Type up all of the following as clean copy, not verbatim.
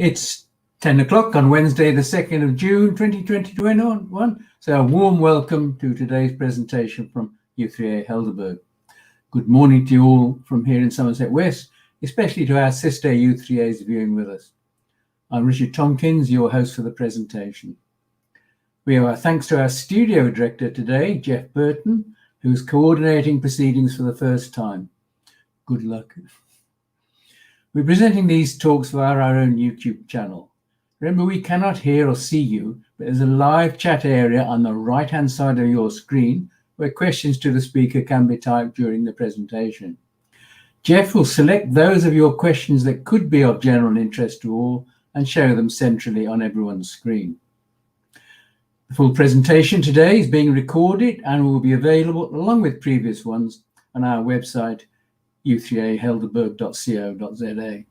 It's 10 o'clock on Wednesday, the 2nd of June, 2021. So a warm welcome to today's presentation from U3A Helderberg. Good morning to you all from here in Somerset West, especially to our sister U3As viewing with us. I'm Richard Tompkins, your host for the presentation. We owe our thanks to our studio director today, Jeff Burton, who's coordinating proceedings for the first time. Good luck. We're presenting these talks via our own YouTube channel. Remember, we cannot hear or see you, but there's a live chat area on the right-hand side of your screen where questions to the speaker can be typed during the presentation. Jeff will select those of your questions that could be of general interest to all and show them centrally on everyone's screen. The full presentation today is being recorded and will be available, along with previous ones, on our website, u3ahelderberg.co.za.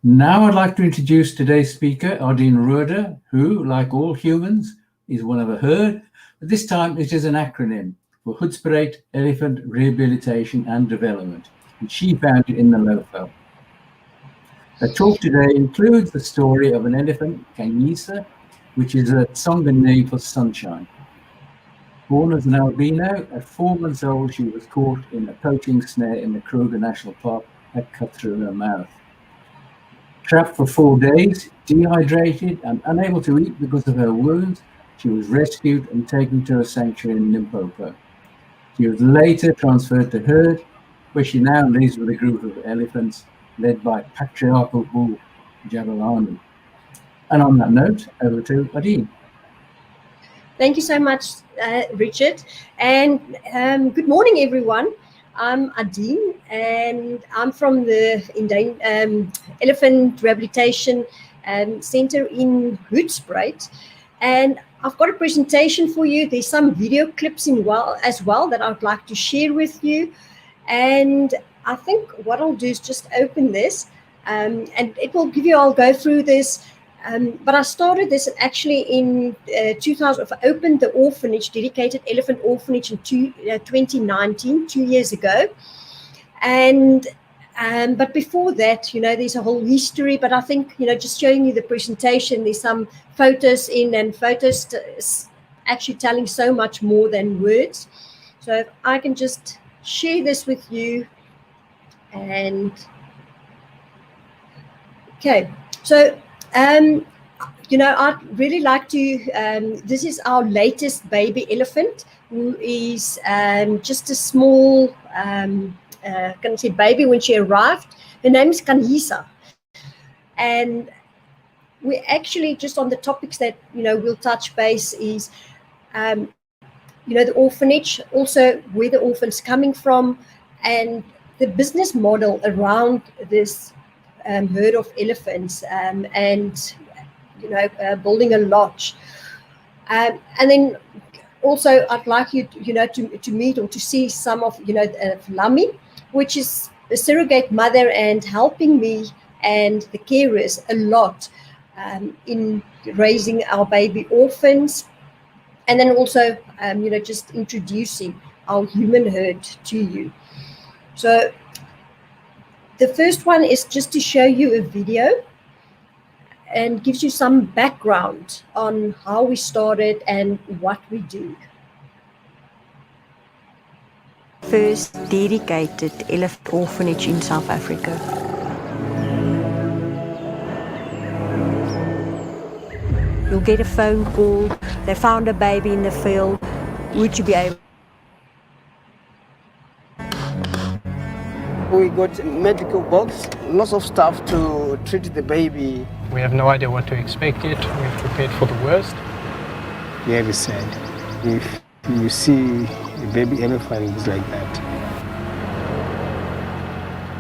Now I'd like to introduce today's speaker, Ardeen Roeder, who, like all humans, is one of a herd, but this time it is an acronym for Hoedspruit Elephant Rehabilitation and Development, and she found it in the LOFO. The talk today includes the story of an elephant, Kanyisa, which is a Tongan name for sunshine. Born as an albino, at 4 months old, she was caught in a poaching snare in the Kruger National Park that cut through her mouth. Trapped for 4 days, dehydrated and unable to eat because of her wounds, she was rescued and taken to a sanctuary in Limpopo. She was later transferred to herd, where she now lives with a group of elephants led by patriarchal bull Jabalani. And on that note, over to Ardeen. Thank you so much, Richard. And good morning, everyone. I'm Ardeen, and I'm from the Elephant Rehabilitation Center in Hoedspruit. And I've got a presentation for you. There's some video clips as well that I'd like to share with you. And I think what I'll do is just open this, and it will give you, I'll go through this. But I started this actually in 2000. I opened the orphanage, dedicated elephant orphanage in 2019, 2 years ago. And but before that, there's a whole history. But I think, just showing you the presentation, there's some photos in, and photos actually telling so much more than words. So if I can just share this with you. And okay, so I'd really like to, this is our latest baby elephant, who is just a small, can I say baby when she arrived. Her name is Kanyisa. And we actually, just on the topics that, we'll touch base is, the orphanage, also where the orphan's coming from, and the business model around this herd of elephants, and building a lodge, and then also I'd like you to meet or to see some of Lami, which is a surrogate mother and helping me and the carers a lot in raising our baby orphans, and then also just introducing our human herd to you. So the first one is just to show you a video and gives you some background on how we started and what we do. First dedicated elephant orphanage in South Africa. You'll get a phone call, they found a baby in the field, would you be able? We got a medical box, lots of stuff to treat the baby. We have no idea what to expect yet. We've prepared for the worst. Very sad. If you see a baby elephant, it's like that.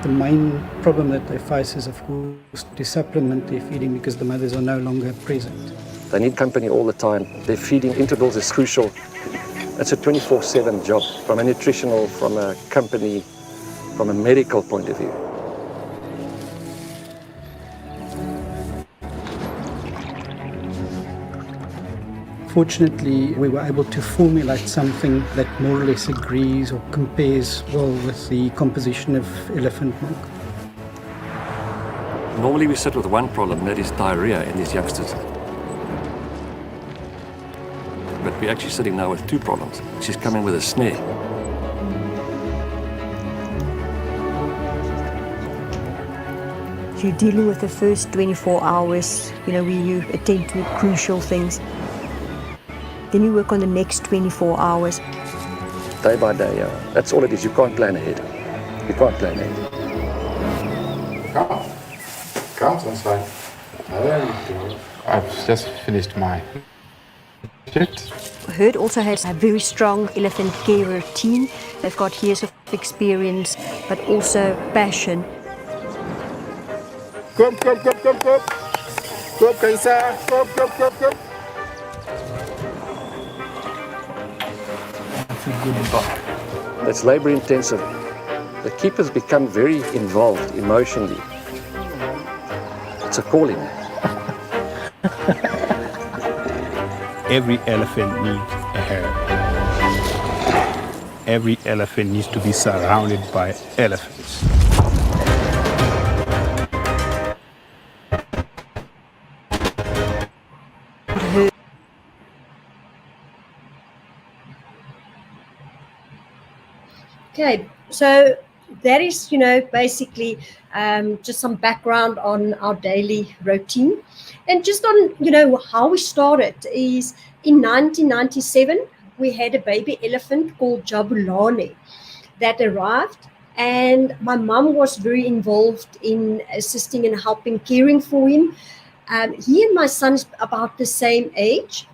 The main problem that they face is, of course, to supplement their feeding because the mothers are no longer present. They need company all the time. Their feeding intervals is crucial. It's a 24/7 job, from a nutritional, from a company, from a medical point of view. Fortunately, we were able to formulate something that more or less agrees or compares well with the composition of elephant milk. Normally we sit with one problem, that is diarrhea in these youngsters. But we're actually sitting now with two problems. She's coming with a snare. You're dealing with the first 24 hours, where you attend to crucial things. Then you work on the next 24 hours. Day by day, yeah. That's all it is. You can't plan ahead. You can't plan ahead. Come inside. I've just finished my shift. Herd also has a very strong elephant care routine. They've got years of experience, but also passion. Come. Come, Kaisa. Come. That's labor intensive. The keepers become very involved emotionally. It's a calling. Every elephant needs a herd. Every elephant needs to be surrounded by elephants. Okay, so that is, basically just some background on our daily routine. And just on, how we started is in 1997, we had a baby elephant called Jabulani that arrived. And my mum was very involved in assisting and helping, caring for him. He and my son's about the same age.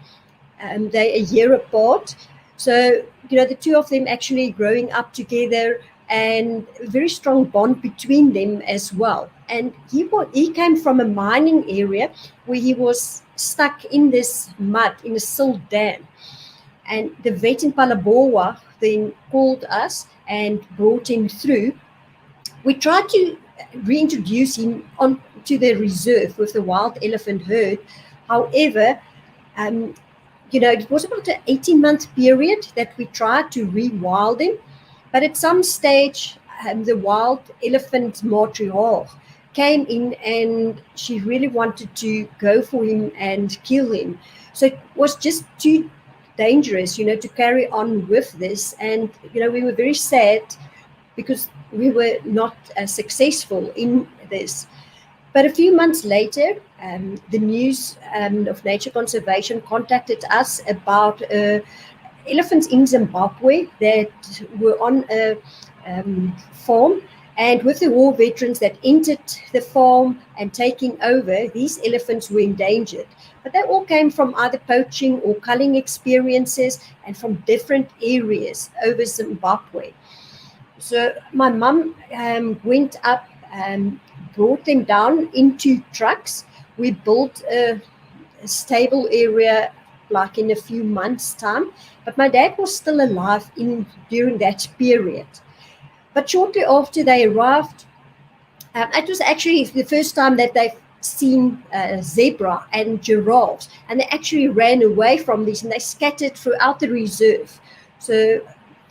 They're a year apart. So, the two of them actually growing up together, and a very strong bond between them as well. And he came from a mining area where he was stuck in this mud, in a silt dam. And the vet in Palaboa then called us and brought him through. We tried to reintroduce him onto the reserve with the wild elephant herd. However, it was about an 18-month period that we tried to rewild him. But at some stage, the wild elephant matriarch came in and she really wanted to go for him and kill him. So it was just too dangerous, to carry on with this. And, we were very sad because we were not successful in this. But a few months later, the News of Nature Conservation contacted us about elephants in Zimbabwe that were on a farm. And with the war veterans that entered the farm and taking over, these elephants were endangered. But they all came from either poaching or culling experiences and from different areas over Zimbabwe. So my mum went up and brought them down into trucks. We built a stable area like in a few months' time, but my dad was still alive during that period. But shortly after they arrived, it was actually the first time that they've seen zebra and giraffes, and they actually ran away from these and they scattered throughout the reserve. So,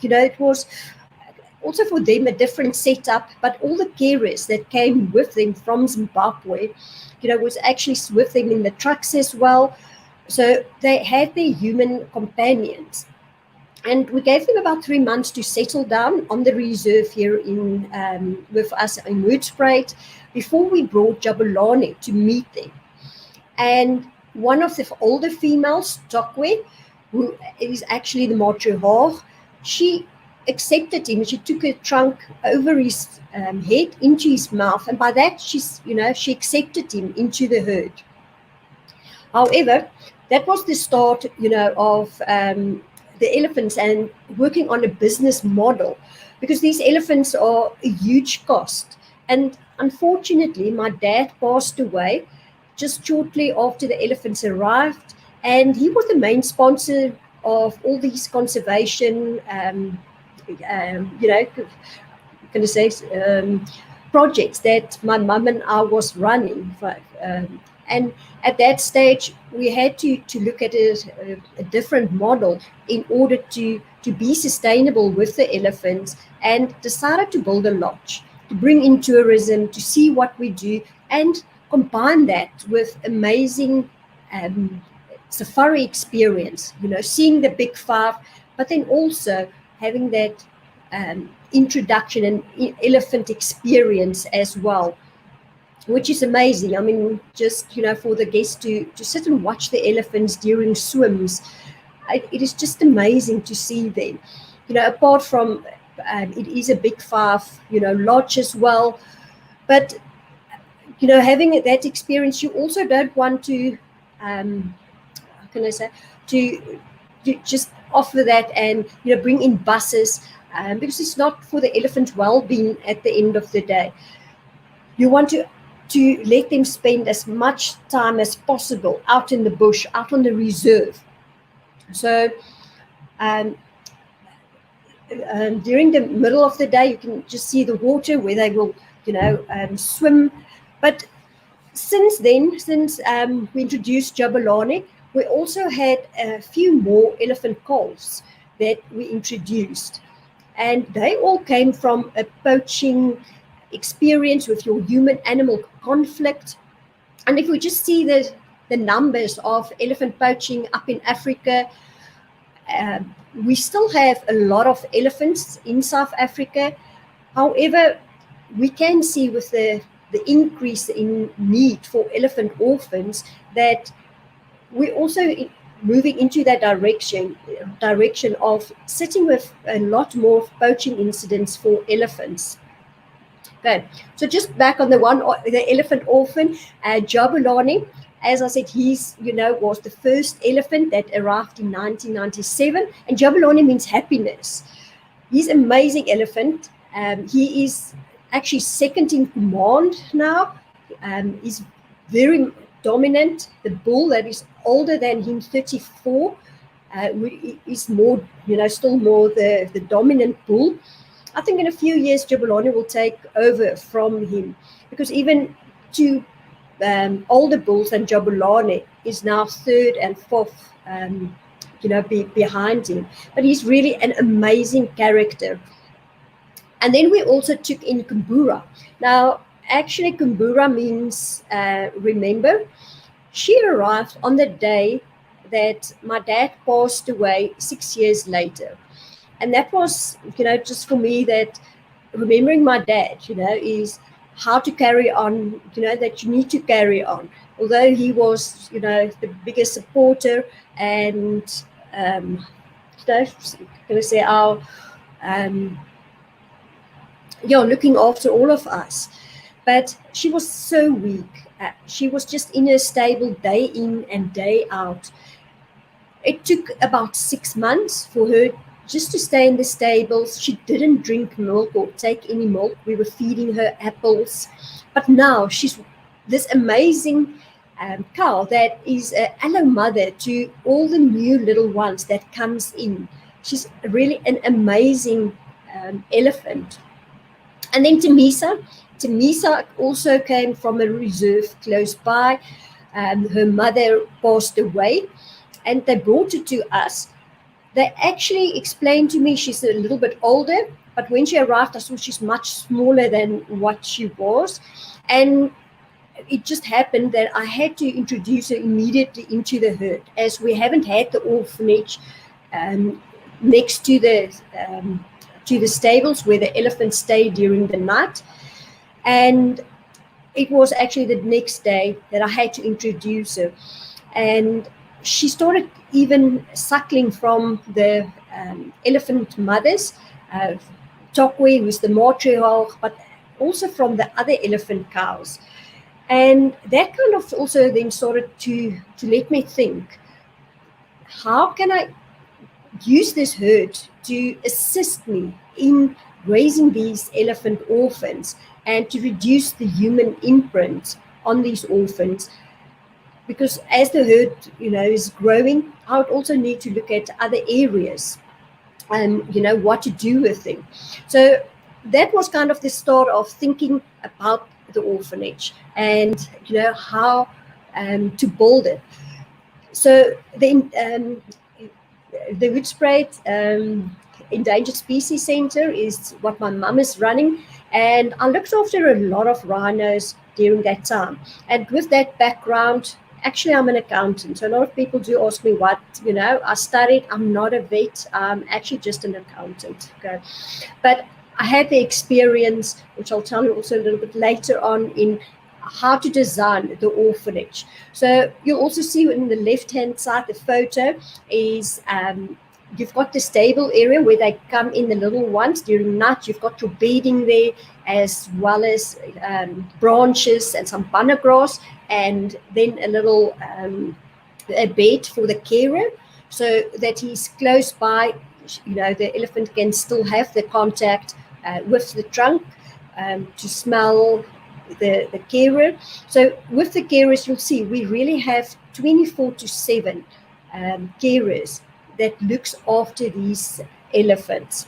it was also for them a different setup, but all the carers that came with them from Zimbabwe, was actually with them in the trucks as well. So they had their human companions. And we gave them about 3 months to settle down on the reserve here with us in Hoedspruit before we brought Jabulani to meet them. And one of the older females, Tokwe, who is actually the matriarch, she accepted him. She took her trunk over his head into his mouth, and by that she accepted him into the herd. However, that was the start, of the elephants and working on a business model, because these elephants are a huge cost. And unfortunately, my dad passed away just shortly after the elephants arrived, and he was the main sponsor of all these conservation, projects that my mum and I was running. And at that stage, we had to look at a different model in order to be sustainable with the elephants, and decided to build a lodge. to bring in tourism, to see what we do, and combine that with amazing safari experience, seeing the big five, but then also having that introduction and elephant experience as well, which is amazing. I mean, just, for the guests to sit and watch the elephants during swims, it is just amazing to see them. Apart from, it is a big five, lodge as well. But, having that experience, you also don't want to, how can I say, to just offer that and, bring in buses, because it's not for the elephant well-being at the end of the day. You want to let them spend as much time as possible out in the bush, out on the reserve. So during the middle of the day, you can just see the water where they will, swim. But since then, since we introduced Jabulani, we also had a few more elephant calves that we introduced. And they all came from a poaching experience with your human-animal conflict. And if we just see the numbers of elephant poaching up in Africa, we still have a lot of elephants in South Africa. However, we can see with the increase in need for elephant orphans that we're also moving into that direction of sitting with a lot more poaching incidents for elephants. Okay, so just back on the elephant orphan, Jabulani, as I said, he's, was the first elephant that arrived in 1997, and Jabulani means happiness. He's an amazing elephant. He is actually second in command now. He's very dominant. The bull that is older than him, 34, is more, still more the dominant bull. I think in a few years, Jabulani will take over from him, because even two older bulls than Jabulani is now third and fourth, behind him. But he's really an amazing character. And then we also took in Kumbura. Now, actually, Kumbura means remember. She arrived on the day that my dad passed away 6 years later. And that was, just for me, that remembering my dad, is how to carry on, that you need to carry on. Although he was, the biggest supporter and, our, looking after all of us. But she was so weak. She was just in her stable day in and day out. It took about 6 months for her just to stay in the stables. She didn't drink milk or take any milk. We were feeding her apples. But now she's this amazing cow that is an allo mother to all the new little ones that comes in. She's really an amazing elephant. And then Temisa also came from a reserve close by. Her mother passed away, and they brought her to us. They actually explained to me she's a little bit older, but when she arrived, I saw she's much smaller than what she was. And it just happened that I had to introduce her immediately into the herd, as we haven't had the orphanage next to the stables where the elephants stay during the night. And it was actually the next day that I had to introduce her. And she started even suckling from the elephant mothers, Tokwe, who's the matriarch, but also from the other elephant cows. And that kind of also then started to let me think, how can I use this herd to assist me in raising these elephant orphans and to reduce the human imprint on these orphans? Because as the herd, is growing, I would also need to look at other areas and, what to do with them. So that was kind of the start of thinking about the orphanage and, how to build it. So then the Hoedspruit Endangered Species Center is what my mum is running, and I looked after a lot of rhinos during that time. And with that background, actually I'm an accountant, so a lot of people do ask me what, I studied. I'm not a vet, I'm actually just an accountant. Okay, but I had the experience, which I'll tell you also a little bit later on, in how to design the orphanage. So you'll also see in the left-hand side, the photo is you've got the stable area where they come in, the little ones during night. You've got your bedding there, as well as branches and some banana grass, and then a little a bed for the carer, so that he's close by. The elephant can still have the contact with the trunk to smell the carer. So with the carers, you'll see we really have 24/7 carers that looks after these elephants.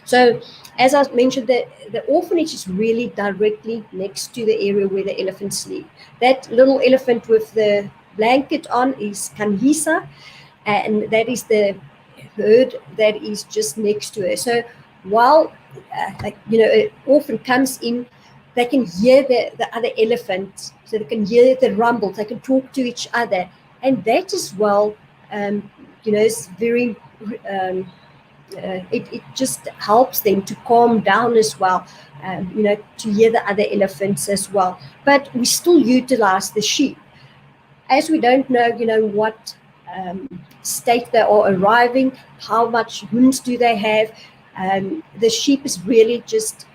So as I mentioned, the orphanage is really directly next to the area where the elephants sleep. That little elephant with the blanket on is Kanhisa, and that is the herd that is just next to her. So while an orphan comes in, they can hear the other elephants, so they can hear the rumble, they can talk to each other, and that as well, is very, it just helps them to calm down as well, to hear the other elephants as well. But we still utilize the sheep, as we don't know, what state they are arriving, how much wounds do they have. The sheep is really just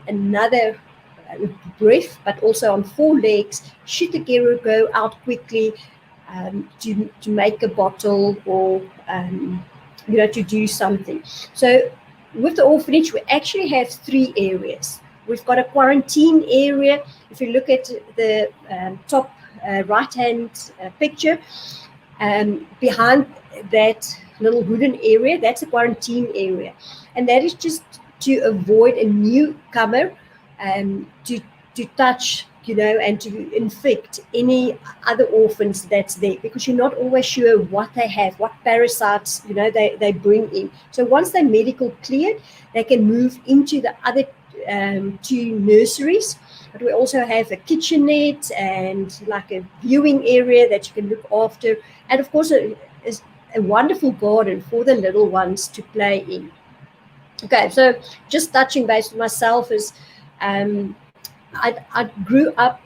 another breath, but also on 4 legs. Should the carer go out quickly to make a bottle or to do something. So with the orphanage, we actually have 3 areas. We've got a quarantine area. If you look at the top right-hand picture, behind that little wooden area, that's a quarantine area, and that is just to avoid a newcomer to touch, and to infect any other orphans that's there, because you're not always sure what they have, what parasites they bring in. So once they're medical cleared, they can move into the other 2 nurseries. But we also have a kitchenette and like a viewing area that you can look after, and of course a wonderful garden for the little ones to play in. Okay, so just touching base with myself is I grew up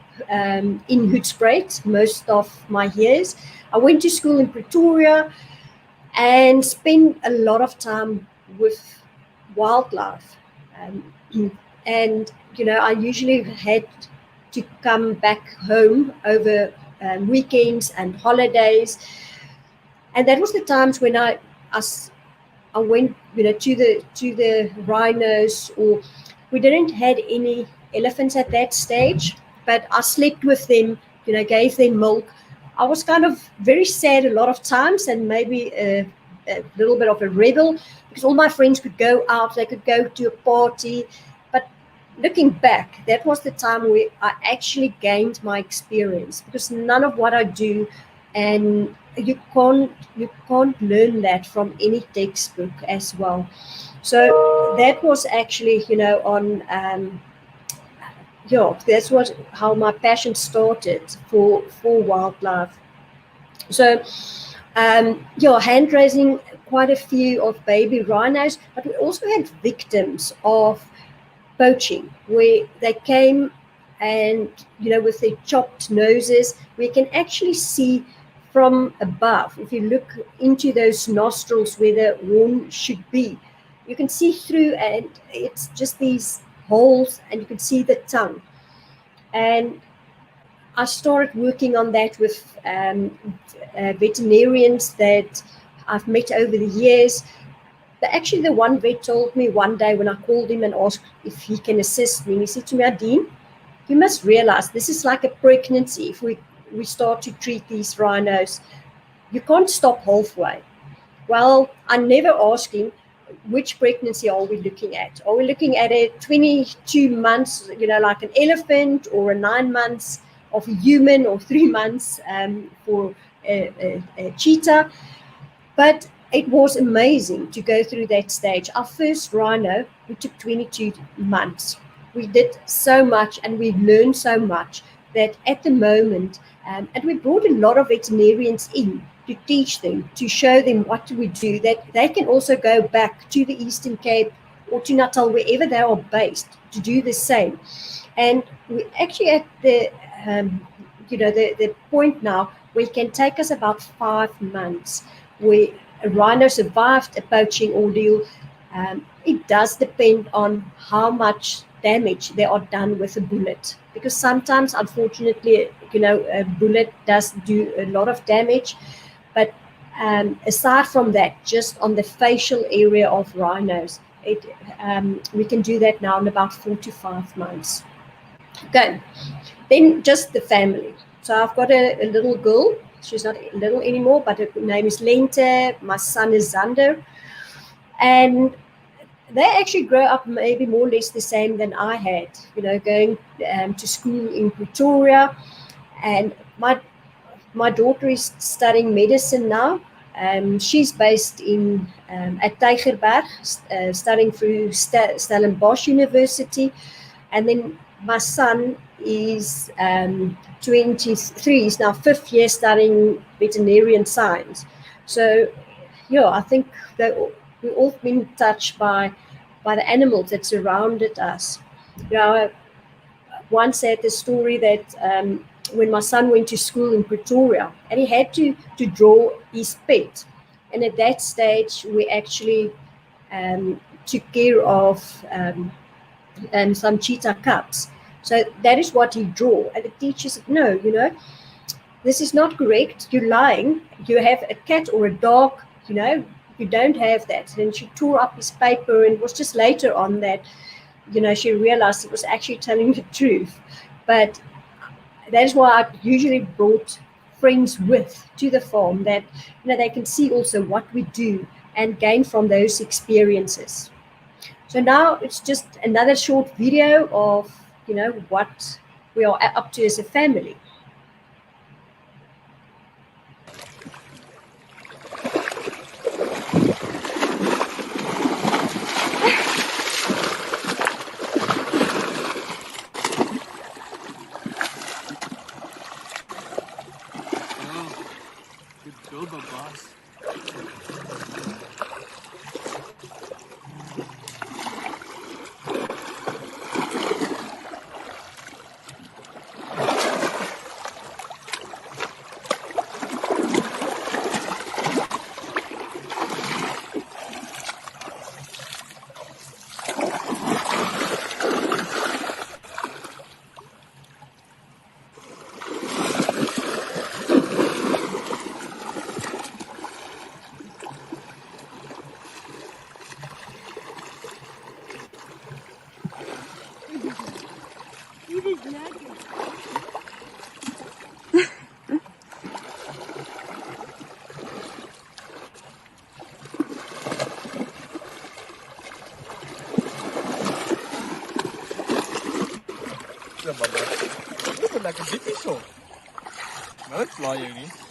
in Hoedspruit most of my years. I went to school in Pretoria and spent a lot of time with wildlife. And I usually had to come back home over weekends and holidays, and that was the times when I went, to the rhinos, or we didn't had any elephants at that stage, but I slept with them, gave them milk. I was kind of very sad a lot of times, and maybe a little bit of a rebel, because all my friends could go out, they could go to a party. But looking back, that was the time where I actually gained my experience, because none of what I do, and you can't learn that from any textbook as well. So that was actually, on that's how my passion started for wildlife. So hand raising quite a few of baby rhinos, but we also had victims of poaching, where they came and with their chopped noses, we can actually see from above. If you look into those nostrils where the horn should be, you can see through, and it's just these holes, and you can see the tongue. And I started working on that with veterinarians that I've met over the years. But actually, the one vet told me one day when I called him and asked if he can assist me, he said to me, "Adine, you must realize this is like a pregnancy. If we start to treat these rhinos, you can't stop halfway." Well, I never asked him, which pregnancy are we looking at? Are we looking at a 22 months, like an elephant, or a 9 months of a human, or 3 months for a cheetah? But it was amazing to go through that stage. Our first rhino, we took 22 months. We did so much and we learned so much that at the moment, and we brought a lot of veterinarians in to teach them, to show them what we do, that they can also go back to the Eastern Cape or to Natal, wherever they are based, to do the same. And we actually at the, the point now where it can take us about 5 months. We a rhino survived a poaching ordeal. It does depend on how much damage they are done with a bullet, because sometimes, unfortunately, a bullet does do a lot of damage. But aside from that, just on the facial area of rhinos, we can do that now in about 4 to 5 months. Okay, then just the family. So I've got a little girl. She's not little anymore, but her name is Lente. My son is Zander. And they actually grow up maybe more or less the same than I had, going to school in Pretoria. And my daughter is studying medicine now. She's based in at Tygerberg, studying through Stellenbosch University. And then my son is 23. He's now 5th year studying veterinarian science. So, I think that we've all been touched by the animals that surrounded us. I once had the story that when my son went to school in Pretoria, and he had to draw his pet. And at that stage, we actually took care of some cheetah cubs. So that is what he drew. And the teacher said, no, this is not correct. You're lying. You have a cat or a dog, you don't have that. And she tore up his paper, and it was just later on that, she realized it was actually telling the truth. But that is why I usually brought friends with to the farm, that they can see also what we do and gain from those experiences. So now it's just another short video of what we are up to as a family. Good job, boss. Dit is lekker dik is zo. Nou, het sla je niet.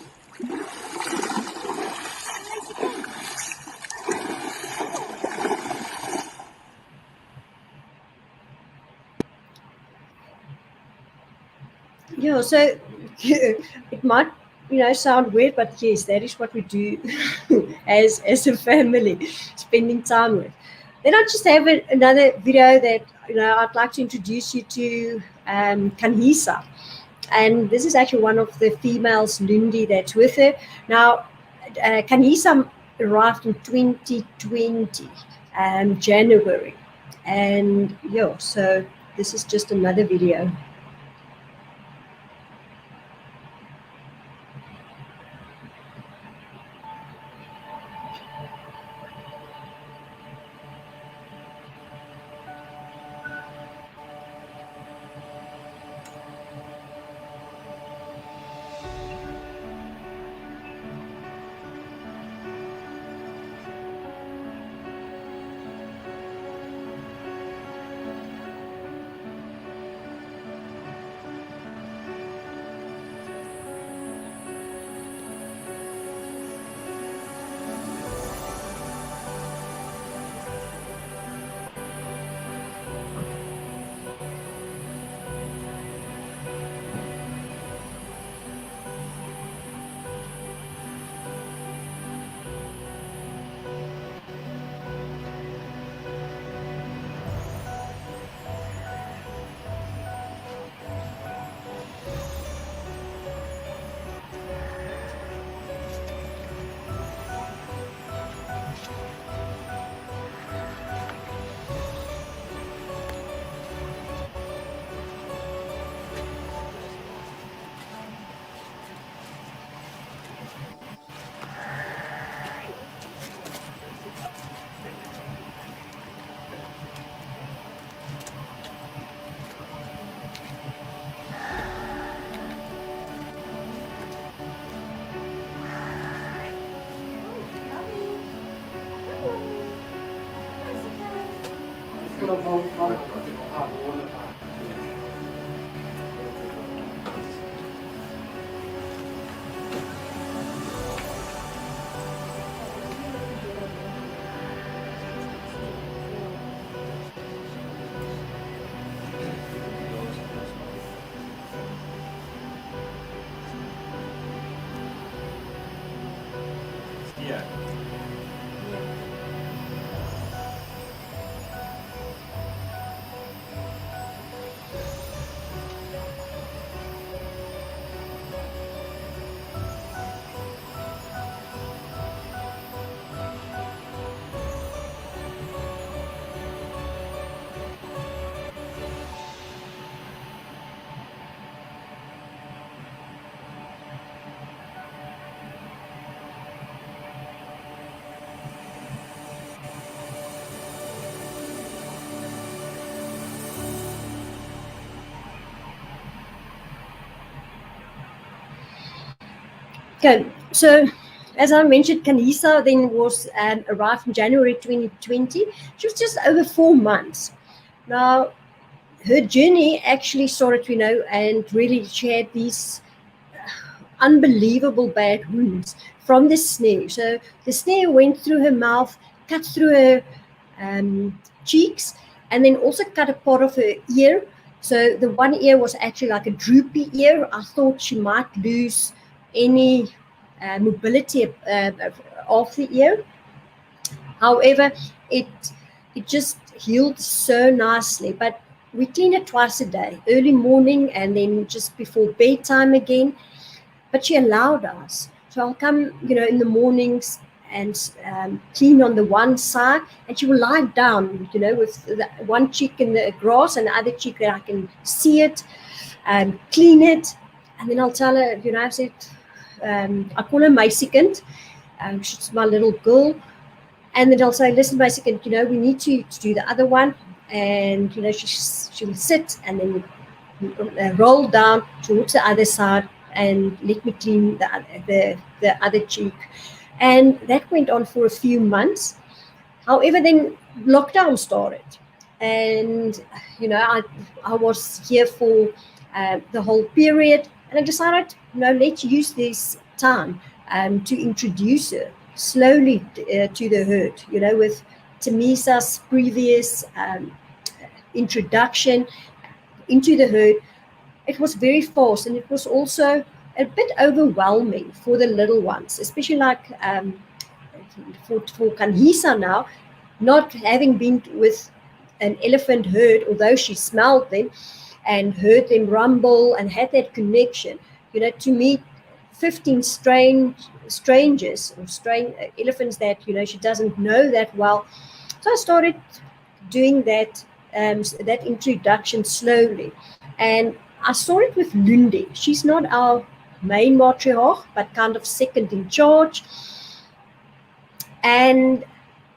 Yeah, so it might sound weird, but yes, that is what we do as a family, spending time with. Then I just have another video that I'd like to introduce you to Kanhisa. And this is actually one of the females, Lundi, that's with her. Now, Kanhisa arrived in 2020, January. And yeah, so this is just another video. Okay, so as I mentioned, Kanisa then was arrived in January 2020. She was just over 4 months. Now, her journey actually started, and really she had these unbelievable bad wounds from the snare. So the snare went through her mouth, cut through her cheeks, and then also cut a part of her ear. So the one ear was actually like a droopy ear. I thought she might lose any mobility of the ear. However, it just healed so nicely. But we clean it twice a day, early morning and then just before bedtime again. But she allowed us. So I'll come, in the mornings and clean on the one side, and she will lie down, with the one cheek in the grass and the other cheek that I can see it, and clean it. And then I'll tell her, I said, I call her Meisiekind. She's my little girl. And then I'll say, listen, Meisiekind, we need to do the other one. And, she will sit and then roll down towards the other side and let me clean the other cheek. And that went on for a few months. However, then lockdown started. And, I was here for the whole period. And I decided, let's use this time to introduce her slowly to the herd, with Tamisa's previous introduction into the herd. It was very fast, and it was also a bit overwhelming for the little ones, especially like for Kanhisa now, not having been with an elephant herd, although she smelled them and heard them rumble and had that connection. To meet 15 strangers or strange elephants that she doesn't know that well. So I started doing that introduction slowly, and I started with Lundi. She's not our main matriarch, but kind of second in charge. And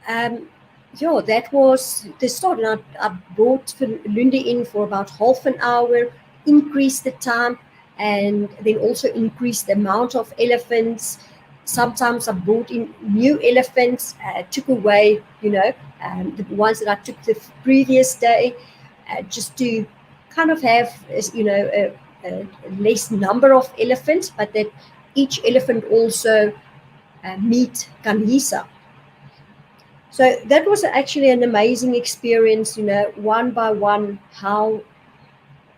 that was the start. And I brought Lundi in for about half an hour, increased the time, and then also increased the amount of elephants. Sometimes I brought in new elephants, took away, the ones that I took the previous day, just to kind of have, a less number of elephants, but that each elephant also meet Kanhisa. So that was actually an amazing experience, one by one, how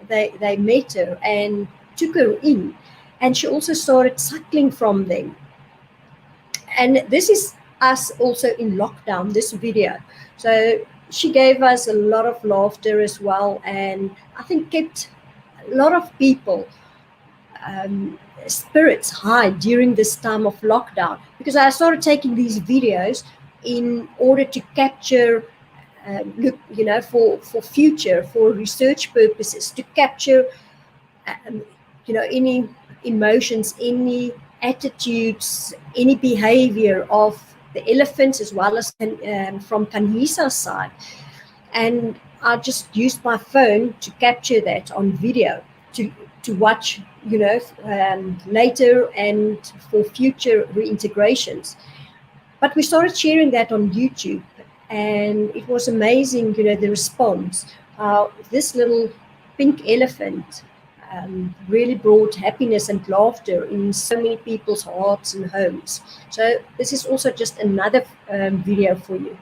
they met her and took her in. And she also started suckling from them. And this is us also in lockdown, this video. So she gave us a lot of laughter as well, and I think kept a lot of people spirits high during this time of lockdown, because I started taking these videos in order to capture for future, for research purposes, to capture any emotions, any attitudes, any behavior of the elephants, as well as from Kanhisa's side. And I just used my phone to capture that on video to watch, later and for future reintegrations. But we started sharing that on YouTube, and it was amazing, you know, the response, how this little pink elephant really brought happiness and laughter in so many people's hearts and homes. So this is also just another video for you.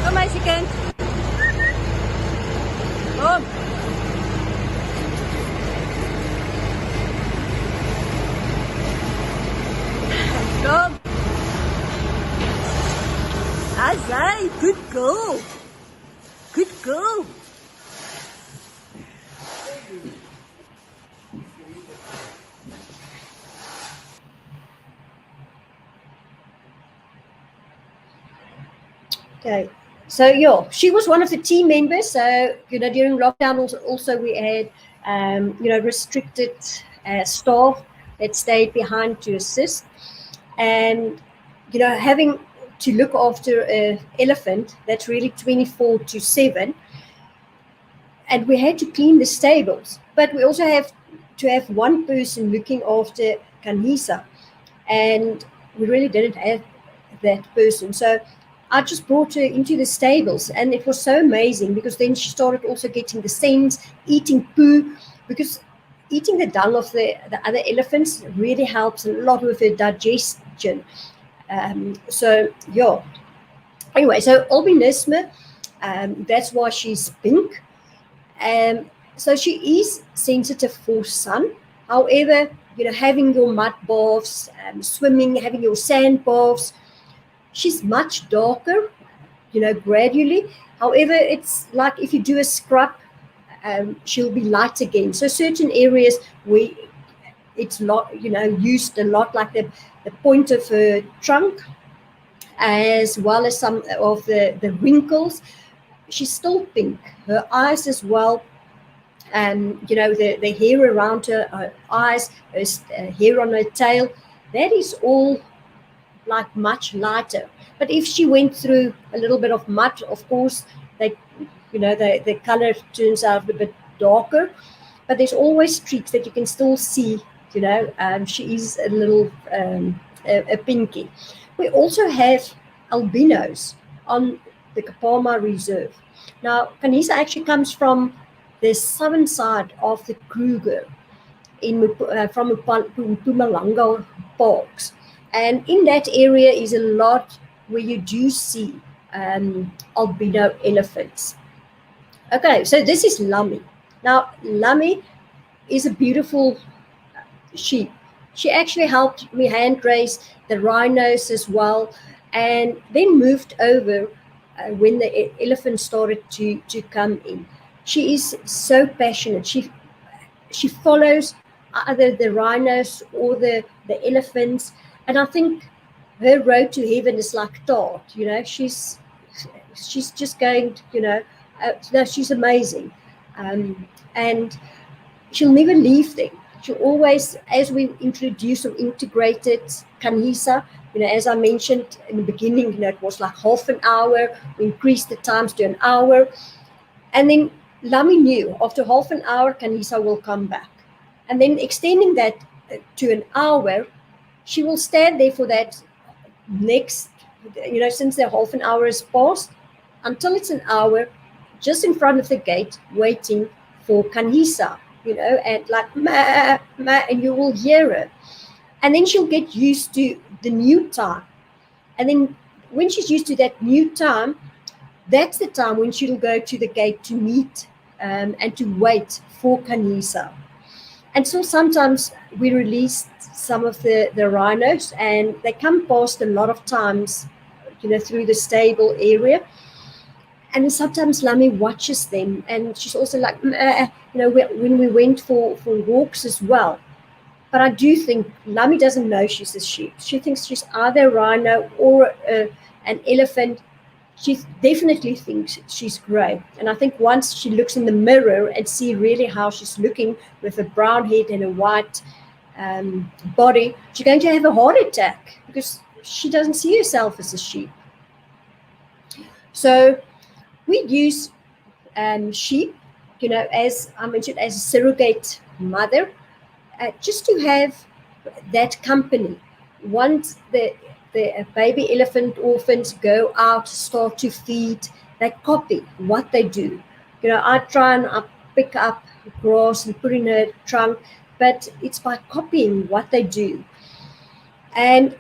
Kom meisiekind. Kom. Kom. Azai, good girl. Good girl. Okay, so yeah, she was one of the team members. So, you know, during lockdown also we had, you know, restricted staff that stayed behind to assist. And, you know, having to look after an elephant that's really 24/7. And we had to clean the stables. But we also have to have one person looking after Kanisa. And we really didn't have that person. So I just brought her into the stables, and it was so amazing because then she started also getting the scents, eating poo, because eating the dung of the other elephants really helps a lot with her digestion. So yeah. Anyway, so albinism, that's why she's pink. So she is sensitive for sun. However, you know, having your mud baths, swimming, having your sand baths, she's much darker, you know, gradually. However, it's like if you do a scrub, she'll be light again. So certain areas where it's you know, used a lot, like the point of her trunk, as well as some of the wrinkles, she's still pink. Her eyes as well, and you know, the hair around her eyes, her hair on her tail, that is all like much lighter. But if she went through a little bit of mud, of course, you know, the color turns out a bit darker. But there's always streaks that you can still see. You know, she is a little a pinky. We also have albinos on the Kapama Reserve. Now, Kanisa actually comes from the southern side of the Kruger from Mpumalanga parks. And in that area is a lot where you do see albino elephants. Okay, so this is Lami. Now, Lami is a beautiful sheep. She actually helped me hand raise the rhinos as well, and then moved over when the elephants started to come in. She is so passionate. She follows either the rhinos or the elephants. And I think her road to heaven is like tart, you know. She's just going, you know, no, she's amazing. And she'll never leave them. She'll always, as we introduce or integrated Kanisa, you know, as I mentioned in the beginning, you know, it was like half an hour. We increased the times to an hour. And then Lami knew after half an hour, Kanisa will come back. And then extending that to an hour, she will stand there for that next, you know, since the half an hour has passed, until it's an hour, just in front of the gate, waiting for Kanisa, you know, and like, ma, ma, and you will hear her. And then she'll get used to the new time. And then when she's used to that new time, that's the time when she'll go to the gate to meet and to wait for Kanisa. And so sometimes we release some of the rhinos, and they come past a lot of times, you know, through the stable area. And sometimes Lami watches them, and she's also like, you know, when we went for walks as well. But I do think Lami doesn't know she's a sheep. She thinks she's either a rhino or an elephant. She definitely thinks she's grey. And I think once she looks in the mirror and see really how she's looking with a brown head and a white body, she's going to have a heart attack because she doesn't see herself as a sheep. So we use sheep, as I mentioned, as a surrogate mother, just to have that company. Once the baby elephant orphans go out, start to feed, they copy what they do. I try and I pick up grass and put in a trunk, but it's by copying what they do. And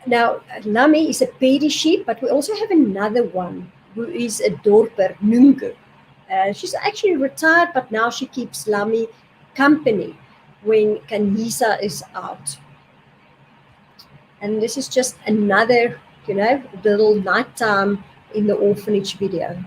now, Lami is a pairie sheep, but we also have another one who is a dorper, Nungu. She's actually retired, but now she keeps Lami company when Kanisa is out. And this is just another, little nighttime in the orphanage video.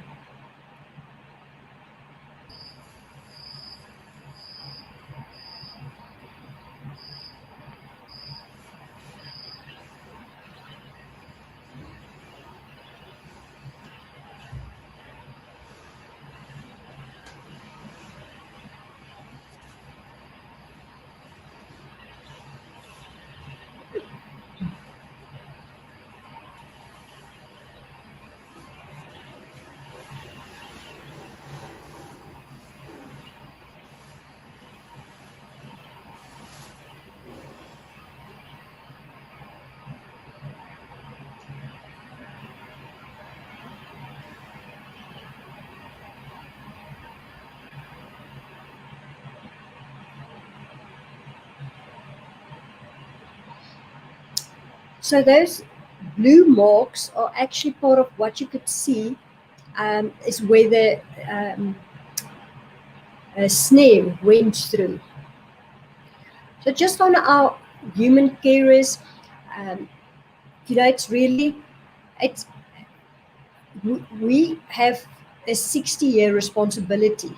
So those blue marks are actually part of what you could see is where the snare went through. So just on our human carers, it's really, we have a 60-year responsibility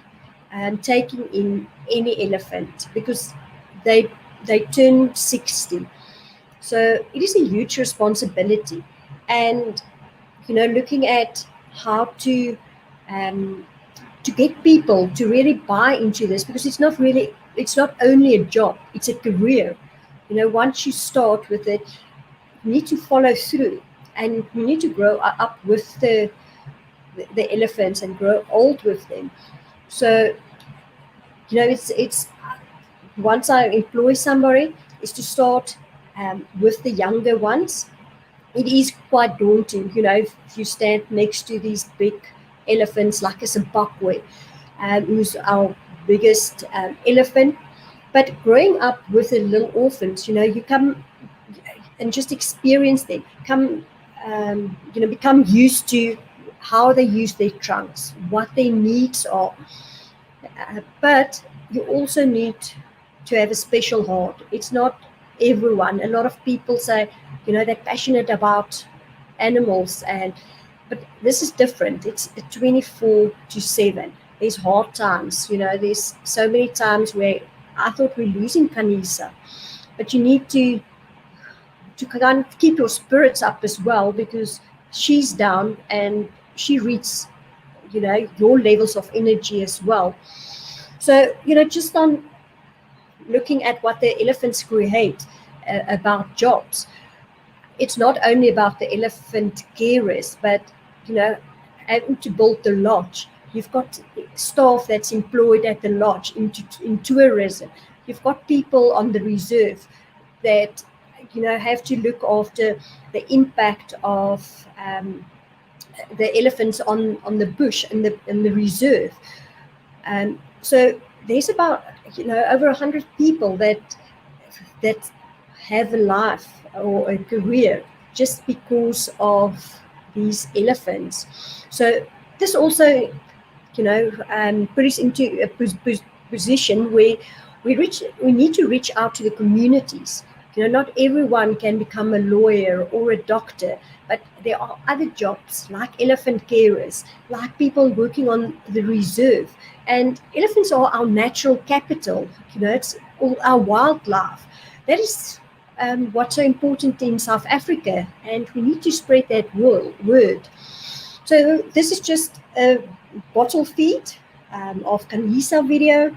taking in any elephant because they turn 60. So it is a huge responsibility, and looking at how to get people to really buy into this, because it's not only a job, it's a career. Once you start with it, you need to follow through, and you need to grow up with the elephants and grow old with them. So it's once I employ somebody, is to start with the younger ones. It is quite daunting, if you stand next to these big elephants like a Zimbabwe, who's our biggest elephant. But growing up with the little orphans, you come and just experience them, become used to how they use their trunks, what their needs are. But you also need to have a special heart. It's not everyone. A lot of people say, they're passionate about animals, but this is different. It's 24/7. There's hard times. There's so many times where I thought we're losing Kanisa, but you need to kind of keep your spirits up as well, because she's down and she reads, your levels of energy as well. So, just on looking at what the elephants create about jobs, it's not only about the elephant carers, but, having to build the lodge. You've got staff that's employed at the lodge in tourism. You've got people on the reserve that, have to look after the impact of the elephants on the bush and the reserve. So there's about over 100 people that have a life or a career just because of these elephants. So this also put us into a position where we need to reach out to the communities. Not everyone can become a lawyer or a doctor, but there are other jobs like elephant carers, like people working on the reserve. And elephants are our natural capital. It's all our wildlife. That is what's so important in South Africa, and we need to spread that word. So this is just a bottle feed of Kanisa video.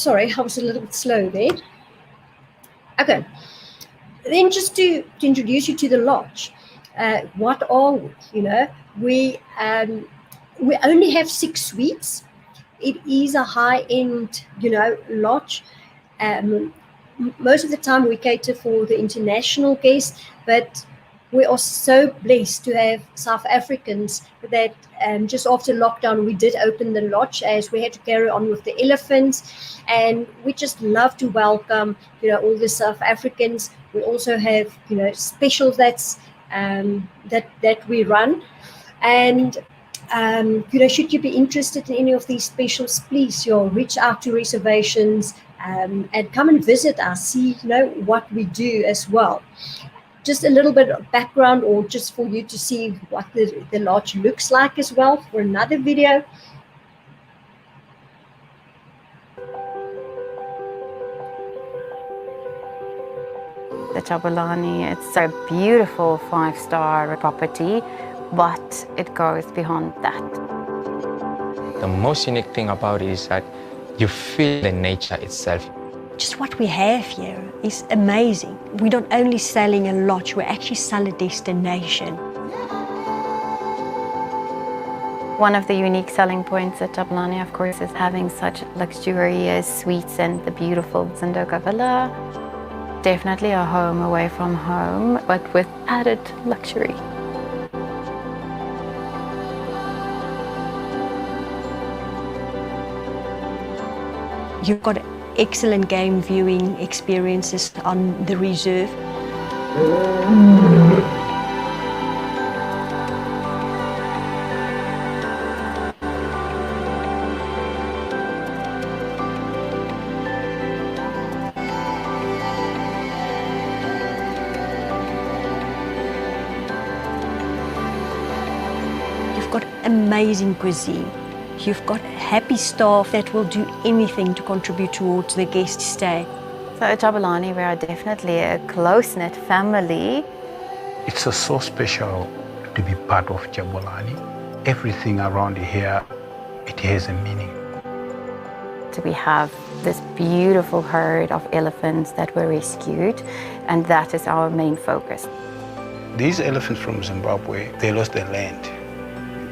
sorry, I was a little bit slow there. Okay. Then just to introduce you to the lodge, what are we? You know, we only have 6 suites. It is a high-end, you know, lodge. Most of the time we cater for the international guests, but we are so blessed to have South Africans that just after lockdown we did open the lodge as we had to carry on with the elephants, and we just love to welcome, you know, all the South Africans. We also have, you know, specials that we run, and you know, should you be interested in any of these specials, please, reach out to reservations and come and visit us, see, you know, what we do as well. Just a little bit of background, or just for you to see what the lodge looks like as well for another video. The Jabulani, it's a beautiful 5-star property, but it goes beyond that. The most unique thing about it is that you feel the nature itself. Just what we have here is amazing. We're not only selling a lodge, we actually sell a destination. One of the unique selling points at Jabulani, of course, is having such luxurious suites and the beautiful Zindoka Villa. Definitely a home away from home, but with added luxury. You've got excellent game viewing experiences on the reserve. You've got amazing cuisine. You've got happy staff that will do anything to contribute towards the guest stay. So at Jabulani, we are definitely a close-knit family. It's so special to be part of Jabulani. Everything around here, it has a meaning. We have this beautiful herd of elephants that were rescued, and that is our main focus. These elephants from Zimbabwe, they lost their land.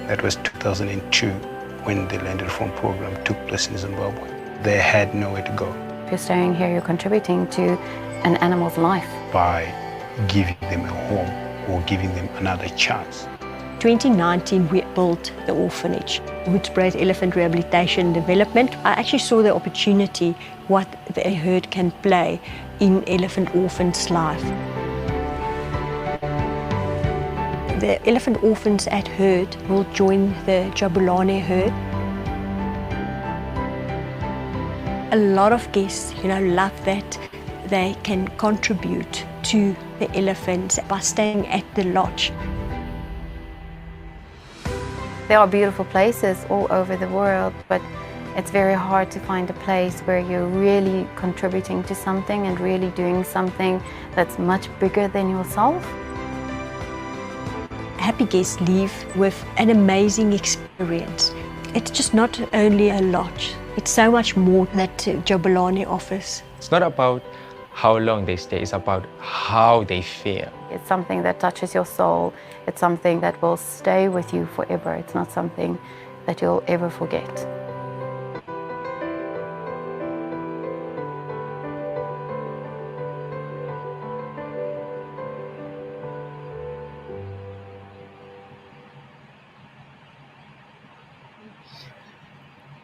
That was 2002. When the land reform program took place in Zimbabwe. They had nowhere to go. If you're staying here, you're contributing to an animal's life. By giving them a home or giving them another chance. 2019, we built the Orphanage, Woodspread Elephant Rehabilitation and Development. I actually saw the opportunity what the herd can play in elephant orphans' life. The elephant orphans at herd will join the Jabulani herd. A lot of guests, you know, love that they can contribute to the elephants by staying at the lodge. There are beautiful places all over the world, but it's very hard to find a place where you're really contributing to something and really doing something that's much bigger than yourself. Happy guests leave with an amazing experience. It's just not only a lodge, it's so much more that Jabulani offers. It's not about how long they stay, it's about how they feel. It's something that touches your soul. It's something that will stay with you forever. It's not something that you'll ever forget.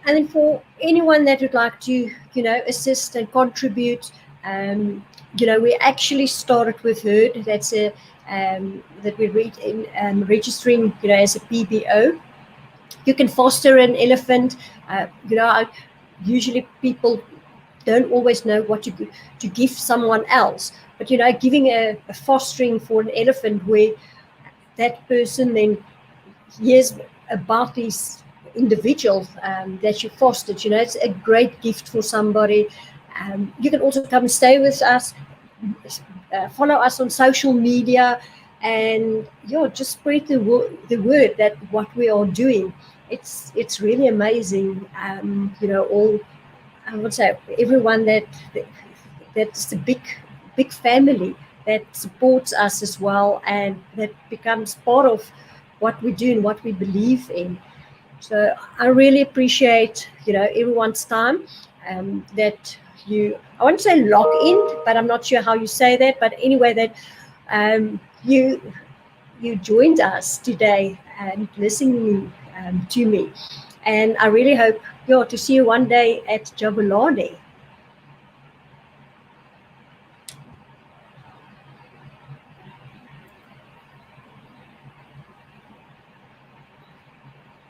And then for anyone that would like to, you know, assist and contribute, you know, we actually started with herd. That's a that we read in registering, you know, as a PBO. You can foster an elephant. You know, usually people don't always know what to give someone else, but you know, giving a fostering for an elephant where that person then hears about these individuals that you fostered, you know, it's a great gift for somebody. You can also come and stay with us, follow us on social media, and just spread the word that what we are doing. It's really amazing, you know, all I would say everyone that's a big family that supports us as well, and that becomes part of what we do and what we believe in. So I really appreciate, everyone's time, that I want to say lock in, but I'm not sure how you say that. But anyway, that you joined us today and listening to me. And I really hope to see you one day at Jabulani.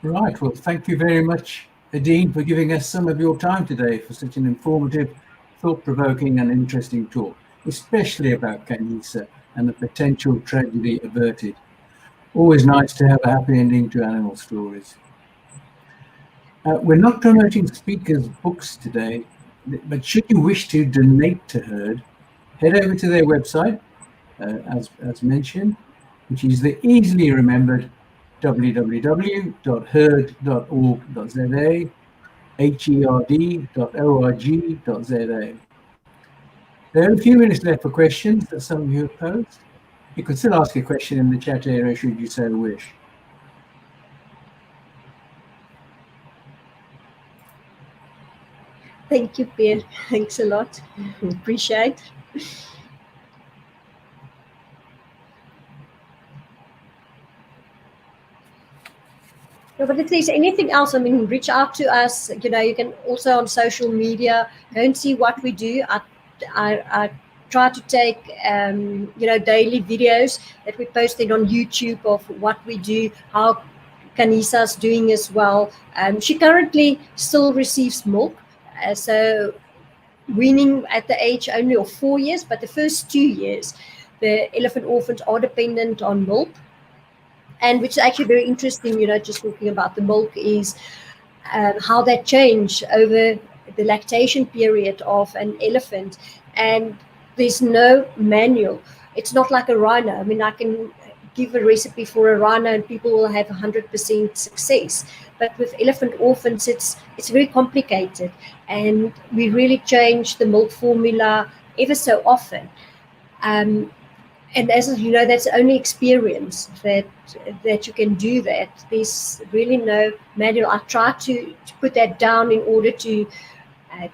Right. Well, thank you very much, Adine, for giving us some of your time today for such an informative, thought-provoking and interesting talk, especially about Kanisa and the potential tragedy averted. Always nice to have a happy ending to animal stories. We're not promoting speakers' books today, but should you wish to donate to Herd, head over to their website, as mentioned, which is the easily remembered www.herd.org.za, herd.org.za. There are a few minutes left for questions that some of you have posed. You can still ask a question in the chat area should you so wish. Thank you, Pierre. Thanks a lot. Appreciate. No, but if there's anything else, reach out to us. You can also on social media go and see what we do. I try to take daily videos that we posted on YouTube of what we do, how Kanisa's doing as well. She currently still receives milk, so weaning at the age only of 4 years, but the first 2 years, the elephant orphans are dependent on milk. And which is actually very interesting, just talking about the milk is how that changed over the lactation period of an elephant. And there's no manual. It's not like a rhino. I can give a recipe for a rhino and people will have 100% success. But with elephant orphans, it's very complicated. And we really change the milk formula ever so often. And as you know, that's only experience that you can do that. There's really no manual. I try to put that down in order to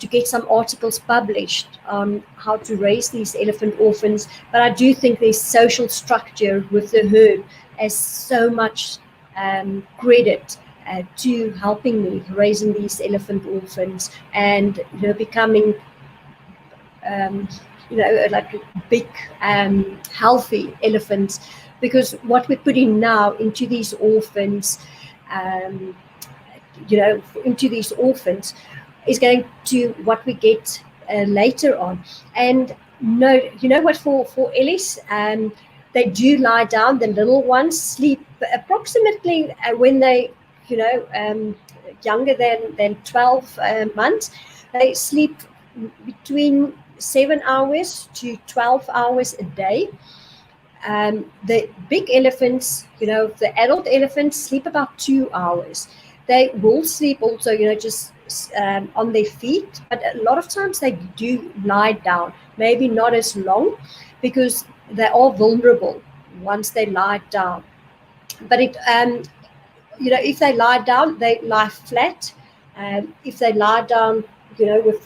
get some articles published on how to raise these elephant orphans. But I do think there's social structure with the herd as so much credit to helping me raising these elephant orphans and becoming like big healthy elephants, because what we're putting now into these orphans is going to what we get later on. And what for Ellis, they do lie down. The little ones sleep approximately when they younger than 12 months. They sleep between 7 hours to 12 hours a day. The big elephants, the adult elephants sleep about 2 hours. They will sleep also, just on their feet, but a lot of times they do lie down, maybe not as long, because they are vulnerable once they lie down. But if they lie down, they lie flat. If they lie down, with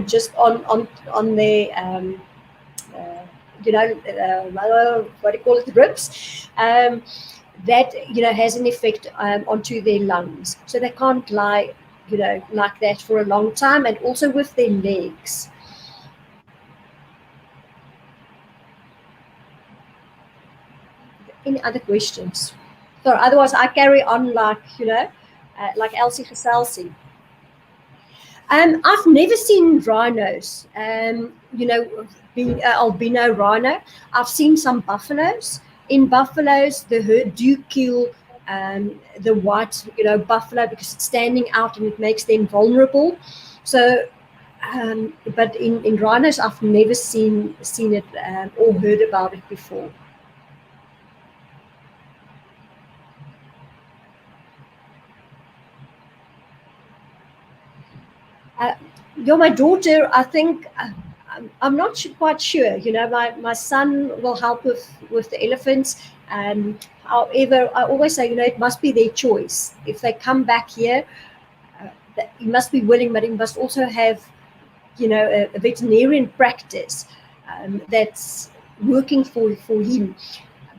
just on their what do you call it, ribs, that has an effect onto their lungs, so they can't lie like that for a long time, and also with their legs. Any other questions? So otherwise I carry on like Elsie Geselsie. I've never seen rhinos, being albino rhino. I've seen some buffaloes. In buffaloes, the herd do kill the white, buffalo, because it's standing out and it makes them vulnerable. So, but in rhinos, I've never seen it or heard about it before. My daughter, I think, I'm not quite sure. My son will help with the elephants. However, I always say, it must be their choice. If they come back here, he must be willing, but he must also have, a veterinarian practice that's working for him.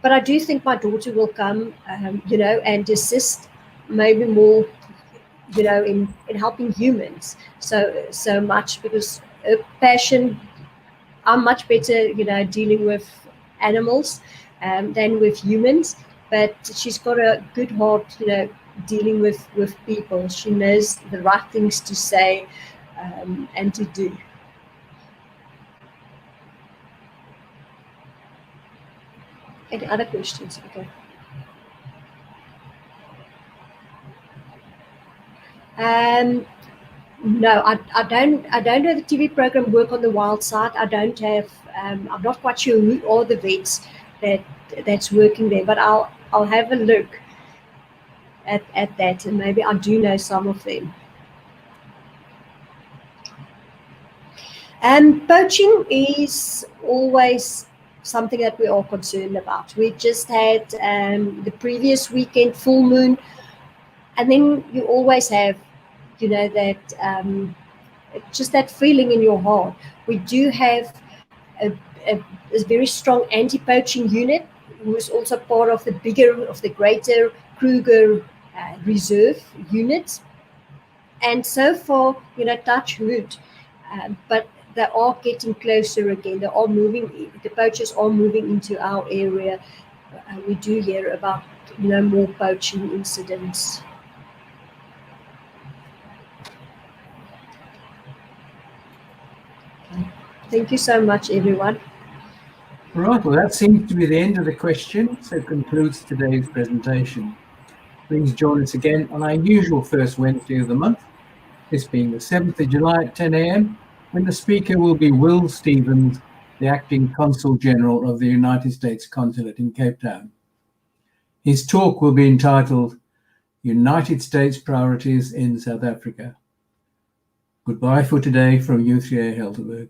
But I do think my daughter will come, and assist maybe more, in helping humans so much, because her passion, I'm much better, dealing with animals than with humans. But she's got a good heart, dealing with people. She knows the right things to say and to do. Any other questions? Okay. No, I don't know the TV program Work on the Wild Side. I don't have. I'm not quite sure who are the vets that's working there, but I'll have a look at that, and maybe I do know some of them. Poaching is always something that we are concerned about. We just had the previous weekend full moon, and then you always have, that just that feeling in your heart. We do have a very strong anti-poaching unit, who is also part of the greater Kruger reserve unit. And so far, touch wood, but they are getting closer again. They are moving. The poachers are moving into our area. We do hear about, more poaching incidents. Thank you so much, everyone. Right, well, that seems to be the end of the question, so concludes today's presentation. Please join us again on our usual first Wednesday of the month, this being the 7th of July at 10 a.m, when the speaker will be Will Stevens, the Acting Consul General of the United States Consulate in Cape Town. His talk will be entitled United States Priorities in South Africa. Goodbye for today from U3A Helderberg.